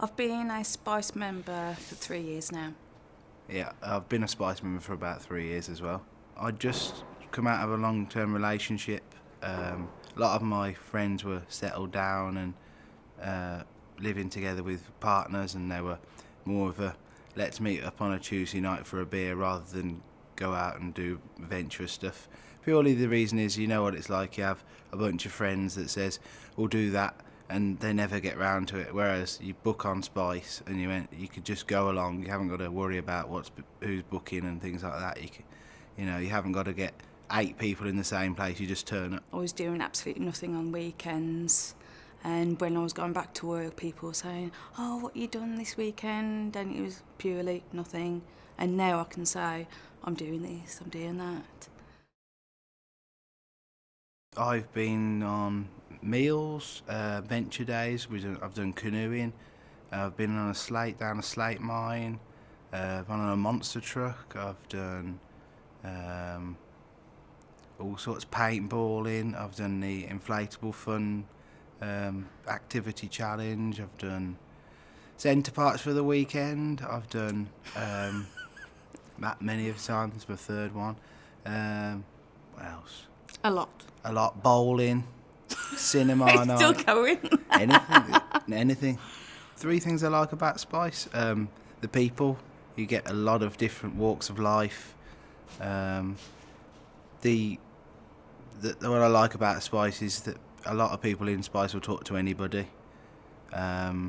I've been a Spice member for 3 years now. Yeah, I've been a Spice member for about 3 years as well. I just come out of a long-term relationship. A lot of my friends were settled down and living together with partners, and they were more of a let's meet up on a Tuesday night for a beer rather than go out and do adventurous stuff. Purely the reason is, you know what it's like, you have a bunch of friends that says, we'll do that, and they never get round to it, whereas you book on Spice and you could just go along, you haven't got to worry about who's booking and things like that. You haven't got to get 8 people in the same place, you just turn up. I was doing absolutely nothing on weekends, and when I was going back to work, people were saying, oh, what you done this weekend? And it was purely nothing. And now I can say, I'm doing this, I'm doing that. I've been on meals, venture days. I've done canoeing. I've been on down a slate mine. I've been on a monster truck. I've done all sorts of paintballing. I've done the inflatable fun activity challenge. I've done centre parts for the weekend. I've done that many of times. My third one. What else? A lot. A lot. Bowling, cinema night. Still going. Anything. 3 things I like about Spice. The people. You get a lot of different walks of life. What I like about Spice is that a lot of people in Spice will talk to anybody. They're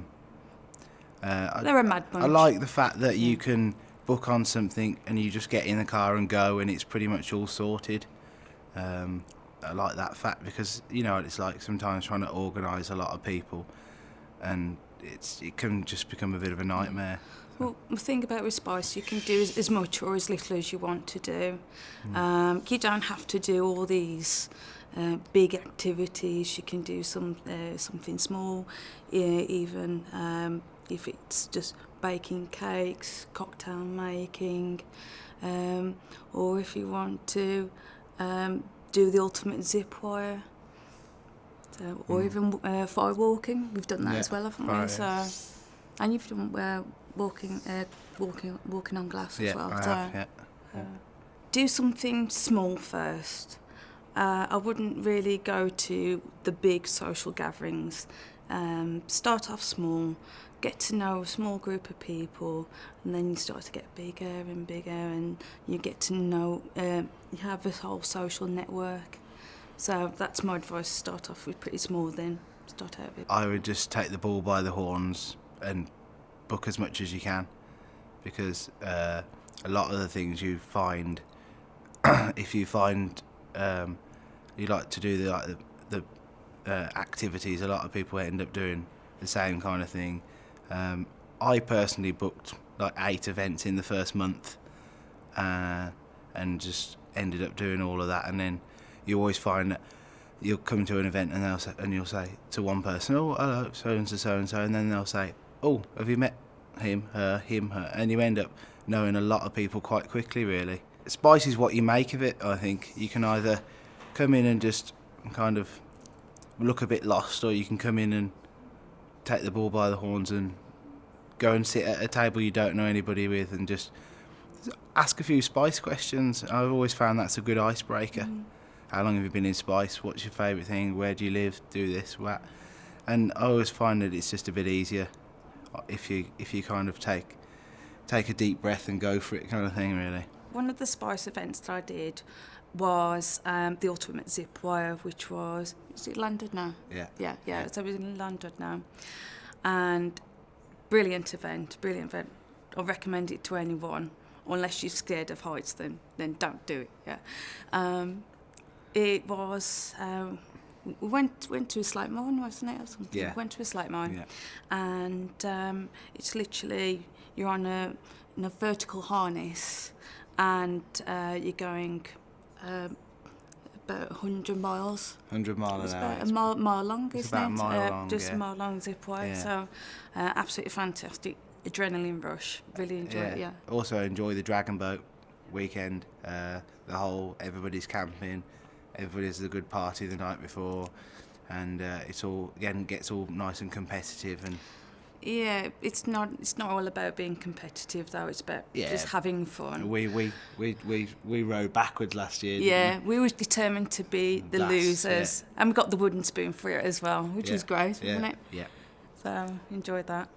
a mad bunch. I like the fact that you can book on something and you just get in the car and go, and it's pretty much all sorted. I like that fact because you know what it's like sometimes trying to organise a lot of people, and it can just become a bit of a nightmare. Well, the thing about with Spice, you can do as much or as little as you want to do. You don't have to do all these big activities. You can do something small, even if it's just baking cakes, cocktail making, or if you want to do the ultimate zip wire, or even fire walking. We've done that as well, haven't we? So, and you've done walking on glass as well. Do something small first. I wouldn't really go to the big social gatherings. Start off small, get to know a small group of people, and then you start to get bigger and bigger, and you get to know, you have this whole social network. So that's my advice, start off with pretty small, then start out with. I would just take the bull by the horns and book as much as you can, because a lot of the things you find, if you find you like to do the activities, a lot of people end up doing the same kind of thing. I personally booked like 8 events in the first month, and just ended up doing all of that. And then you always find that you'll come to an event and you'll say to one person, "Oh, hello, so and so," and then they'll say, "Oh, have you met him, her," and you end up knowing a lot of people quite quickly. Really, Spice is what you make of it. I think you can either come in and just kind of look a bit lost, or you can come in and take the bull by the horns and go and sit at a table you don't know anybody with and just ask a few Spice questions. I've always found that's a good icebreaker. How long have you been in Spice? What's your favourite thing? Where do you live? Do this, that. And I always find that it's just a bit easier if you kind of take a deep breath and go for it, kind of thing, really. One of the Spice events that I did was the ultimate zip wire, which was it London now? Yeah. So it was in London now, and brilliant event. I recommend it to anyone, unless you're scared of heights. Then don't do it. Yeah, it was. We went to a slate mine, wasn't it, or something? Yeah. We went to a slate mine, Yeah. and it's literally you're on a vertical harness, and you're going about 100 miles. 100 mile an It's hour. about a mile long, it's isn't about it? a mile long, just yeah. a mile long zip wire. Yeah. So absolutely fantastic adrenaline rush. Really enjoy it. Yeah. Also enjoy the dragon boat weekend. Everybody's camping, everybody has a good party the night before, and it's all gets all nice and competitive, and Yeah, it's not all about being competitive though. It's about Yeah. just having fun. We rode backwards last year. Yeah, Didn't we were determined to be the That's- losers, and we got the wooden spoon for it as well, which we? was great, Yeah. wasn't it? Yeah. So enjoyed that.